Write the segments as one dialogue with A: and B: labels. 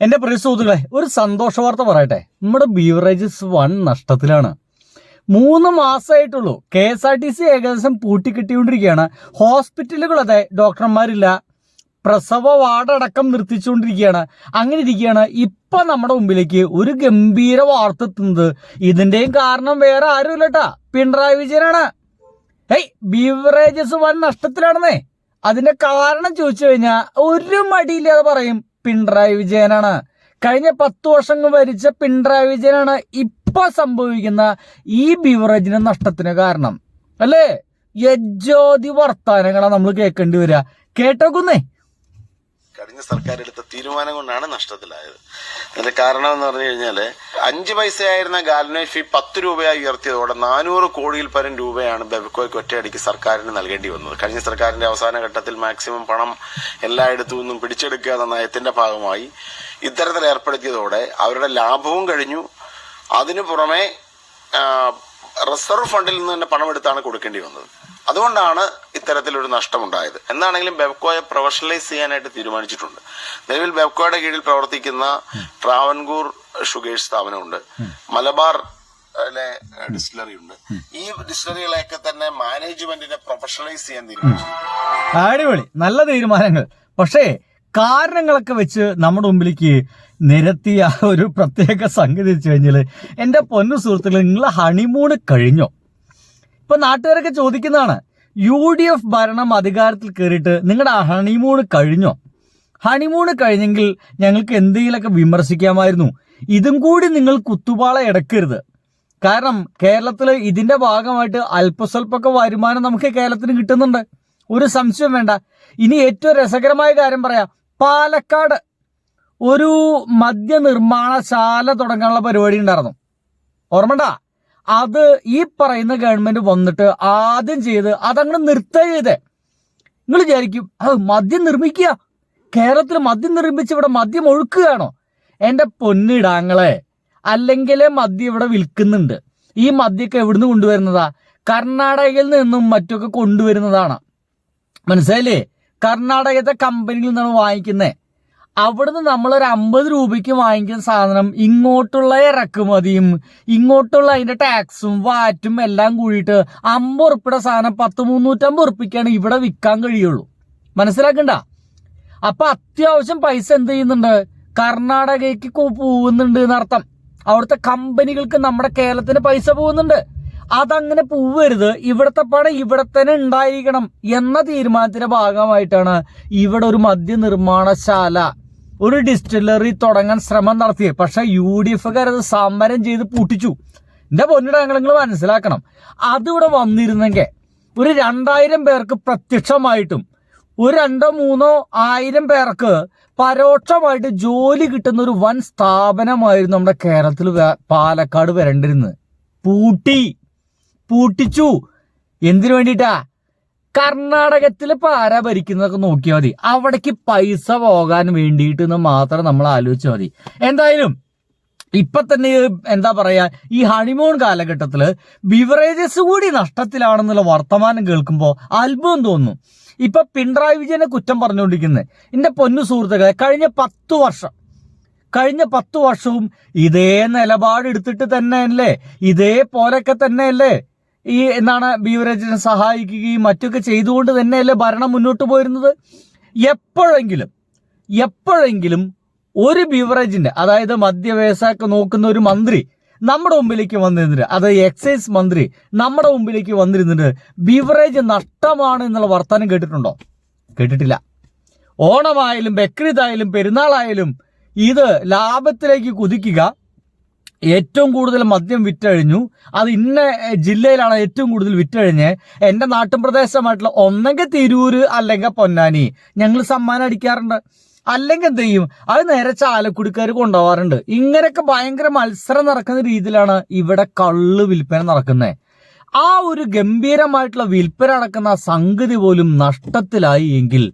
A: എൻ്റെ പ്രിയ സുഹൃത്തുക്കളെ, ഒരു സന്തോഷ വാർത്ത പറയട്ടെ. നമ്മുടെ ബീവറേജസ് വൻ നഷ്ടത്തിലാണ്. 3 മാസമായിട്ടുള്ളൂ. KSRTC ഏകദേശം പൂട്ടിക്കെട്ടിക്കൊണ്ടിരിക്കുകയാണ്. ഹോസ്പിറ്റലുകൾ അതെ, ഡോക്ടർമാരില്ല, പ്രസവ വാർഡടക്കം നിർത്തിച്ചുകൊണ്ടിരിക്കുകയാണ്. അങ്ങനെ ഇരിക്കുകയാണ്. ഇപ്പൊ നമ്മുടെ മുമ്പിലേക്ക് ഒരു ഗംഭീര വാർത്ത എത്തുന്നത്. ഇതിന്റെയും കാരണം വേറെ ആരുമില്ല കേട്ടാ, പിണറായി വിജയനാണ്. ബീവറേജസ് വൻ നഷ്ടത്തിലാണെന്നേ. അതിന്റെ കാരണം ചോദിച്ചു കഴിഞ്ഞാൽ ഒരു മടിയില്ലാതെ പറയും, പിണറായി വിജയനാണ്. കഴിഞ്ഞ 10 വർഷം ഭരിച്ച പിണറായി വിജയനാണ് ഇപ്പൊ സംഭവിക്കുന്ന ഈ ബീവറേജിന്റെ നഷ്ടത്തിന് കാരണം. അല്ലേ? യജ്ജോതി വർത്താനങ്ങളാണ് നമ്മൾ കേൾക്കേണ്ടി വരിക. കേട്ടോക്കുന്നേ.
B: കഴിഞ്ഞ സർക്കാർ എടുത്ത തീരുമാനം കൊണ്ടാണ് നഷ്ടത്തിലായത്. അതിന്റെ കാരണം എന്ന് പറഞ്ഞു കഴിഞ്ഞാല് 5 പൈസയായിരുന്ന ഗാലനോയ് ഫീ 10 രൂപയായി ഉയർത്തിയതോടെ 400 കോടിയിൽ പരം രൂപയാണ് ബെവ്കോയ്ക്ക് ഒറ്റയടിക്ക് സർക്കാരിന് നൽകേണ്ടി വന്നത്. കഴിഞ്ഞ സർക്കാരിന്റെ അവസാന ഘട്ടത്തിൽ മാക്സിമം പണം എല്ലായിടത്തു നിന്നും പിടിച്ചെടുക്കുക എന്ന നയത്തിന്റെ ഭാഗമായി ഇത്തരത്തിൽ ഏർപ്പെടുത്തിയതോടെ അവരുടെ ലാഭവും കഴിഞ്ഞു. അതിനു പുറമെ റിസർവ് ഫണ്ടിൽ നിന്ന് തന്നെ പണമെടുത്താണ് കൊടുക്കേണ്ടി വന്നത്. അതുകൊണ്ടാണ് ഇത്തരത്തിലൊരു നഷ്ടമുണ്ടായത്. എന്താണെങ്കിലും ബെവ്കോയെ പ്രൊഫഷണലൈസ് ചെയ്യാനായിട്ട് തീരുമാനിച്ചിട്ടുണ്ട്. നിലവിൽ ബെവ്കോയുടെ കീഴിൽ പ്രവർത്തിക്കുന്ന ട്രാവൻകൂർ ഷുഗേഴ്സ് സ്ഥാപനമുണ്ട്, മലബാർ ഡിസ്റ്റിലറി ഉണ്ട്. ഈ ഡിസ്റ്റിലറികളെയൊക്കെ തന്നെ മാനേജ്മെന്റിനെ പ്രൊഫഷണലൈസ് ചെയ്യാൻ തീരുമാനിച്ചു.
A: അടിപൊളി, നല്ല തീരുമാനങ്ങൾ. പക്ഷേ കാരണങ്ങളൊക്കെ വെച്ച് നമ്മുടെ മുമ്പിലേക്ക് നിരത്തിയ ഒരു പ്രത്യേക സംഗതി വെച്ച് കഴിഞ്ഞാൽ, എൻ്റെ പൊന്നു സുഹൃത്തുക്കൾ, നിങ്ങൾ ഹണിമൂണ് കഴിഞ്ഞോ? ഇപ്പൊ നാട്ടുകാരൊക്കെ ചോദിക്കുന്നതാണ്, UDF ഭരണം അധികാരത്തിൽ കയറിയിട്ട് നിങ്ങളുടെ ഹണിമൂണ് കഴിഞ്ഞോ? ഹണിമൂണ് കഴിഞ്ഞെങ്കിൽ ഞങ്ങൾക്ക് എന്തെങ്കിലുമൊക്കെ വിമർശിക്കാമായിരുന്നു. ഇതും കൂടി നിങ്ങൾ കുത്തുപാള എടുക്കരുത്. കാരണം കേരളത്തിൽ ഇതിന്റെ ഭാഗമായിട്ട് അല്പസ്വല്പമൊക്കെ വരുമാനം നമുക്ക് കേരളത്തിന് കിട്ടുന്നുണ്ട്, ഒരു സംശയം വേണ്ട. ഇനി ഏറ്റവും രസകരമായ കാര്യം പറയാം. പാലക്കാട് ഒരു മദ്യനിർമ്മാണശാല തുടങ്ങാനുള്ള പരിപാടി ഉണ്ടായിരുന്നു, ഓർമ്മണ്ടാ? അത് ഈ പറയുന്ന ഗവൺമെന്റ് വന്നിട്ട് ആദ്യം ചെയ്ത് അതങ്ങനെ നിർത്തുക ചെയ്തേ. നിങ്ങൾ വിചാരിക്കും, മദ്യം നിർമ്മിക്കുക, കേരളത്തിൽ മദ്യം നിർമ്മിച്ച് ഇവിടെ മദ്യം ഒഴുക്കുകയാണോ? എൻ്റെ പൊന്നിടാങ്ങളെ, അല്ലെങ്കിൽ മദ്യം ഇവിടെ വിൽക്കുന്നുണ്ട്. ഈ മദ്യമൊക്കെ എവിടുന്ന് കൊണ്ടുവരുന്നതാ? കർണാടകയിൽ നിന്നും മറ്റൊക്കെ കൊണ്ടുവരുന്നതാണ്. മനസ്സിലായില്ലേ? കർണാടകത്തെ കമ്പനിയിൽ നിന്നാണ് വാങ്ങിക്കുന്നത്. അവിടുന്ന് നമ്മളൊരു 50 രൂപയ്ക്ക് വാങ്ങിക്കുന്ന സാധനം ഇങ്ങോട്ടുള്ള ഇറക്കുമതിയും ഇങ്ങോട്ടുള്ള അതിന്റെ ടാക്സും വാറ്റും എല്ലാം കൂടിയിട്ട് 50 ഉറുപ്പിയുടെ സാധനം 350 ഉറുപ്പിക്കാണ് ഇവിടെ വിൽക്കാൻ കഴിയുള്ളൂ. മനസ്സിലാക്കണ്ട? അപ്പൊ അത്യാവശ്യം പൈസ എന്ത് ചെയ്യുന്നുണ്ട്? കർണാടകയ്ക്ക് പോകുന്നുണ്ട് എന്നർത്ഥം. അവിടുത്തെ കമ്പനികൾക്ക് നമ്മുടെ കേരളത്തിന് പൈസ പോകുന്നുണ്ട്. അതങ്ങനെ പോവരുത്, ഇവിടത്തെ പണം ഇവിടെ തന്നെ ഉണ്ടായിരിക്കണം എന്ന തീരുമാനത്തിന്റെ ഭാഗമായിട്ടാണ് ഇവിടെ ഒരു മദ്യനിർമ്മാണശാല, ഒരു ഡിസ്റ്റിലറി തുടങ്ങാൻ ശ്രമം നടത്തിയത്. പക്ഷെ UDFക്കാരത് സമരം ചെയ്ത് പൂട്ടിച്ചു. എന്റെ പൊന്നിടങ്ങൾ നിങ്ങൾ മനസ്സിലാക്കണം, അതിവിടെ വന്നിരുന്നെങ്കിൽ ഒരു 2000 പേർക്ക് പ്രത്യക്ഷമായിട്ടും ഒരു 2-3 ആയിരം പേർക്ക് പരോക്ഷമായിട്ട് ജോലി കിട്ടുന്ന ഒരു വൻ സ്ഥാപനമായിരുന്നു നമ്മുടെ കേരളത്തിൽ പാലക്കാട് വരേണ്ടിരുന്നത്. പൂട്ടിച്ചു. എന്തിനു വേണ്ടിയിട്ടാ? കർണാടകത്തിൽ ഇപ്പൊ ആരാ ഭരിക്കുന്നതൊക്കെ നോക്കിയാൽ മതി. അവിടേക്ക് പൈസ പോകാൻ വേണ്ടിയിട്ട് മാത്രം നമ്മൾ ആലോചിച്ചാൽ മതി. എന്തായാലും ഇപ്പൊ തന്നെ എന്താ പറയാ, ഈ ഹണിമൂൺ കാലഘട്ടത്തില് ബിവറേജസ് കൂടി നഷ്ടത്തിലാണെന്നുള്ള വർത്തമാനം കേൾക്കുമ്പോൾ അത്ഭുതം തോന്നുന്നു. ഇപ്പൊ പിണറായി വിജയനെ കുറ്റം പറഞ്ഞുകൊണ്ടിരിക്കുന്നത്, എന്റെ പൊന്നു സുഹൃത്തുക്കളെ, കഴിഞ്ഞ 10 വർഷവും ഇതേ നിലപാട് എടുത്തിട്ട് തന്നെയല്ലേ, ഇതേപോലൊക്കെ തന്നെയല്ലേ ഈ എന്താണ് ബീവറേജിനെ സഹായിക്കുകയും മറ്റൊക്കെ ചെയ്തുകൊണ്ട് തന്നെയല്ലേ ഭരണം മുന്നോട്ട് പോയിരുന്നത്. എപ്പോഴെങ്കിലും ഒരു ബീവറേജിന്റെ, അതായത് മദ്യവ്യവസായമൊക്കെ നോക്കുന്ന ഒരു മന്ത്രി നമ്മുടെ മുമ്പിലേക്ക് വന്നിരുന്നിട്ട്, അതായത് എക്സൈസ് മന്ത്രി നമ്മുടെ മുമ്പിലേക്ക് വന്നിരുന്നിട്ട് ബീവറേജ് നഷ്ടമാണ് എന്നുള്ള വർത്തമാനം കേട്ടിട്ടുണ്ടോ? കേട്ടിട്ടില്ല. ഓണമായാലും ബക്രീദായാലും പെരുന്നാളായാലും ഇത് ലാഭത്തിലേക്ക് കുതിക്കുക, ഏറ്റവും കൂടുതൽ മദ്യം വിറ്റഴിഞ്ഞു, അത് ഇന്ന ജില്ലയിലാണ് ഏറ്റവും കൂടുതൽ വിറ്റഴിഞ്ഞ്, എൻ്റെ നാട്ടും പ്രദേശമായിട്ടുള്ള ഒന്നെങ്കിൽ തിരൂര് അല്ലെങ്കിൽ പൊന്നാനി ഞങ്ങൾ സമ്മാനം അടിക്കാറുണ്ട്, അല്ലെങ്കിൽ എന്ത് ചെയ്യും, അത് നേരെ ചാലക്കുടിക്കാർ കൊണ്ടുപോകാറുണ്ട്. ഇങ്ങനെയൊക്കെ ഭയങ്കര മത്സരം നടക്കുന്ന രീതിയിലാണ് ഇവിടെ കള്ള് വിൽപ്പന നടക്കുന്നത്. ആ ഒരു ഗംഭീരമായിട്ടുള്ള വിൽപ്പന നടക്കുന്ന സംഗതി പോലും നഷ്ടത്തിലായി എങ്കിൽ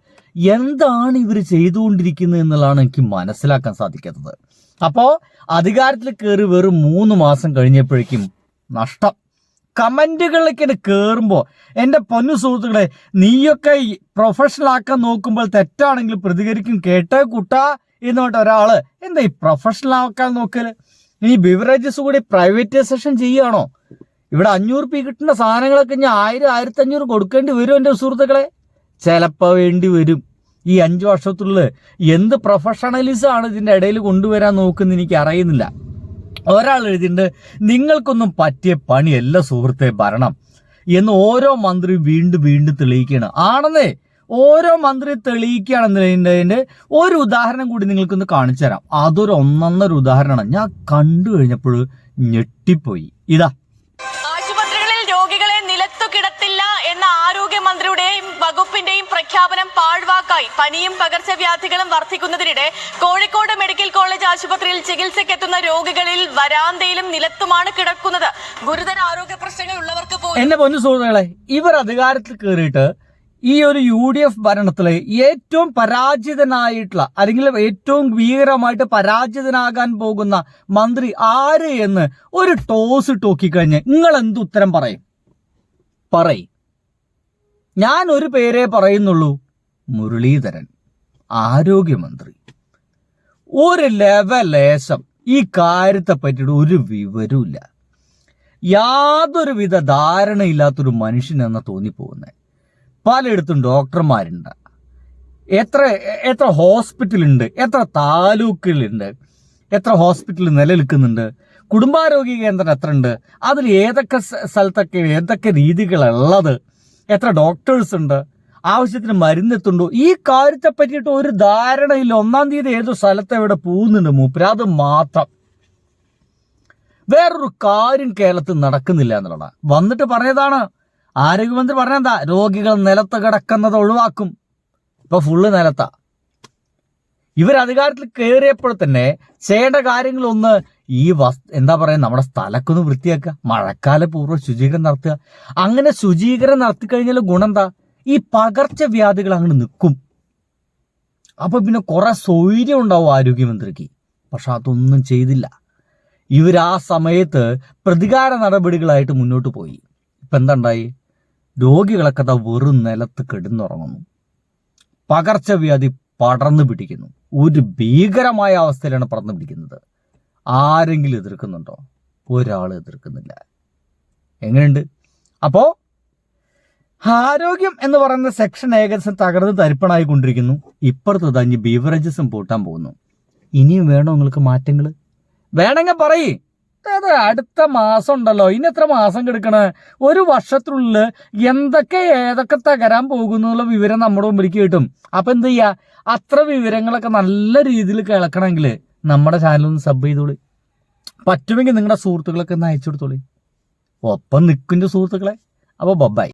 A: എന്താണ് ഇവർ ചെയ്തുകൊണ്ടിരിക്കുന്നത് എന്നുള്ളതാണ് എനിക്ക് മനസ്സിലാക്കാൻ സാധിക്കാത്തത്. അപ്പോ അധികാരത്തിൽ കയറി വെറും 3 മാസം കഴിഞ്ഞപ്പോഴേക്കും നഷ്ടം. കമന്റുകളിലേക്ക് കയറുമ്പോൾ എൻ്റെ പൊന്നു സുഹൃത്തുക്കളെ, നീയൊക്കെ പ്രൊഫഷണൽ ആക്കാൻ നോക്കുമ്പോൾ തെറ്റാണെങ്കിൽ പ്രതികരിക്കും. കേട്ടേ കുട്ടാ, എന്നിട്ട് ഒരാള് എന്താ ഈ പ്രൊഫഷണൽ ആക്കാൻ നോക്കല്? ഇനി ബിവറേജസ് കൂടി പ്രൈവറ്റൈസേഷൻ ചെയ്യുകയാണോ? ഇവിടെ 500 രൂപ കിട്ടുന്ന സാധനങ്ങളൊക്കെ ഇനി 1000, 1500 കൊടുക്കേണ്ടി വരും എൻ്റെ സുഹൃത്തുക്കളെ. ചിലപ്പോൾ വേണ്ടി വരും. ഈ 5 വർഷത്തുള്ളിൽ എന്ത് പ്രൊഫഷണലിസം ആണ് ഇതിൻ്റെ ഇടയിൽ കൊണ്ടുവരാൻ നോക്കുന്നത് എനിക്ക് അറിയുന്നില്ല. ഒരാൾ എഴുതിയിട്ടുണ്ട്, നിങ്ങൾക്കൊന്നും പറ്റിയ പണിയല്ല സുഹൃത്തെ ഭരണം എന്ന് ഓരോ മന്ത്രി വീണ്ടും വീണ്ടും തെളിയിക്കുകയാണ്. ആണെന്നേ, ഓരോ മന്ത്രി തെളിയിക്കുകയാണെന്നതിൻ്റെ ഒരു ഉദാഹരണം കൂടി നിങ്ങൾക്കൊന്ന് കാണിച്ചു തരാം. അതൊരു ഒന്നൊന്നര ഉദാഹരണമാണ്. ഞാൻ കണ്ടു കഴിഞ്ഞപ്പോൾ ഞെട്ടിപ്പോയി. ഇതാ,
C: ആശുപത്രികളിൽ രോഗികളെ നിലത്തു കിടത്തില്ല എന്ന ആരോഗ്യമന്ത്രിയുടെയും വകുപ്പിന്റെയും പ്രഖ്യാപനം പാഴ്വാക്കായി പനിയും പകർച്ചവ്യാധികളും വർദ്ധിക്കുന്നതിനിടെ കോഴിക്കോട് മെഡിക്കൽ കോളേജ് ആശുപത്രിയിൽ ചികിത്സയ്ക്കെത്തുന്ന രോഗികളിൽ വരാന്തയിലും നിലത്തുമാണ് കിടക്കുന്നത്. ഗുരുതര ആരോഗ്യ പ്രശ്നങ്ങൾ ഉള്ളവർക്ക്
A: എന്നെ പൊന്നു സുഹൃത്തുക്കളെ, ഇവർ അധികാരത്തിൽ കയറിയിട്ട് ഈ ഒരു UDF ഭരണത്തിലെ ഏറ്റവും പരാജിതനായിട്ടുള്ള അല്ലെങ്കിൽ ഏറ്റവും ഭീകരമായിട്ട് പരാജിതനാകാൻ പോകുന്ന മന്ത്രി ആര് എന്ന് ഒരു ടോസ് ടോക്കിക്കഴിഞ്ഞ് നിങ്ങൾ എന്ത് ഉത്തരം പറയും? ഞാൻ ഒരു പേരേ പറയുന്നുള്ളൂ, മുരളീധരൻ, ആരോഗ്യമന്ത്രി. ഒരു ലേശം ഈ കാര്യത്തെ പറ്റിയിട്ട് ഒരു വിവരമില്ല. യാതൊരുവിധ ധാരണയില്ലാത്തൊരു മനുഷ്യനെന്ന് തോന്നിപ്പോകുന്നത്. പലയിടത്തും ഡോക്ടർമാരുണ്ട്, എത്ര ഹോസ്പിറ്റലുണ്ട്, എത്ര താലൂക്കുകളുണ്ട്, എത്ര ഹോസ്പിറ്റൽ നിലനിൽക്കുന്നുണ്ട്, കുടുംബാരോഗ്യ കേന്ദ്രം എത്ര ഉണ്ട്, അതിൽ ഏതൊക്കെ സ്ഥലത്തൊക്കെ ഏതൊക്കെ രീതികളുള്ളത്, എത്ര ഡോക്ടേഴ്സ് ഉണ്ട്, ആവശ്യത്തിന് മരുന്നെത്തുണ്ടോ, ഈ കാര്യത്തെ പറ്റിയിട്ട് ഒരു ധാരണയില്ല. 1-ാം തീയതി ഏതോ സ്ഥലത്ത് എവിടെ പോകുന്നുണ്ട് മൂപ്പര്, അത് മാത്രം. വേറൊരു കാര്യം കേരളത്തിൽ നടക്കുന്നില്ല എന്നുള്ളതാണ്. വന്നിട്ട് പറഞ്ഞതാണ്, ആരോഗ്യമന്ത്രി പറഞ്ഞെന്താ, രോഗികൾ നിലത്ത് കിടക്കുന്നത് ഒഴിവാക്കും. ഇപ്പൊ ഫുള്ള് നിലത്താ. ഇവർ അധികാരത്തിൽ കയറിയപ്പോൾ തന്നെ ചെയ്യേണ്ട കാര്യങ്ങളൊന്ന് ഈ എന്താ പറയാ, നമ്മുടെ സ്ഥലക്കൊന്ന് വൃത്തിയാക്കുക, മഴക്കാല പൂർവ്വ ശുചീകരണം നടത്തുക. അങ്ങനെ ശുചീകരണം നടത്തി കഴിഞ്ഞാൽ ഗുണം എന്താ, ഈ പകർച്ചവ്യാധികൾ അങ്ങനെ നിൽക്കും. അപ്പൊ പിന്നെ കുറെ സ്വൈര്യം ഉണ്ടാവും ആരോഗ്യമന്ത്രിക്ക്. പക്ഷെ അതൊന്നും ചെയ്തില്ല. ഇവർ ആ സമയത്ത് പ്രതികാര നടപടികളായിട്ട് മുന്നോട്ട് പോയി. ഇപ്പൊ എന്താ ഉണ്ടായി, രോഗികളൊക്കെ വെറും നിലത്ത് കിടന്നുറങ്ങുന്നു, പകർച്ചവ്യാധി പടർന്നു പിടിക്കുന്നു. ഒരു ഭീകരമായ അവസ്ഥയിലാണ് പടർന്നു പിടിക്കുന്നത്. ആരെങ്കിലും എതിർക്കുന്നുണ്ടോ? ഒരാൾ എതിർക്കുന്നില്ല. എങ്ങനെയുണ്ട്? അപ്പോ ആരോഗ്യം എന്ന് പറയുന്ന സെക്ഷൻ ഏകദേശം തകർന്ന് തരിപ്പണായിക്കൊണ്ടിരിക്കുന്നു. ഇപ്പുറത്ത് തഞ്ഞ് ബീവറേജസും പൂട്ടാൻ പോകുന്നു. ഇനിയും വേണോ നിങ്ങൾക്ക് മാറ്റങ്ങൾ? വേണമെങ്കിൽ പറയേ. അടുത്ത മാസം ഉണ്ടല്ലോ, ഇനി എത്ര മാസം കിടക്കണേ? ഒരു വർഷത്തിനുള്ളിൽ ഏതൊക്കെ തകരാൻ പോകുന്നുള്ള വിവരം നമ്മുടെ മുമ്പിലേക്ക് കിട്ടും. അപ്പൊ എന്ത് ചെയ്യാ, അത്ര വിവരങ്ങളൊക്കെ നല്ല രീതിയിൽ കേൾക്കണമെങ്കിൽ നമ്മുടെ ചാനലൊന്ന് സബ് ചെയ്തോളി. പറ്റുമെങ്കിൽ നിങ്ങളുടെ സുഹൃത്തുക്കളൊക്കെ ഒന്ന് അയച്ചു കൊടുത്തോളി. ഒപ്പം നിൽക്കുന്ന സുഹൃത്തുക്കളെ. അപ്പോൾ ബൈ.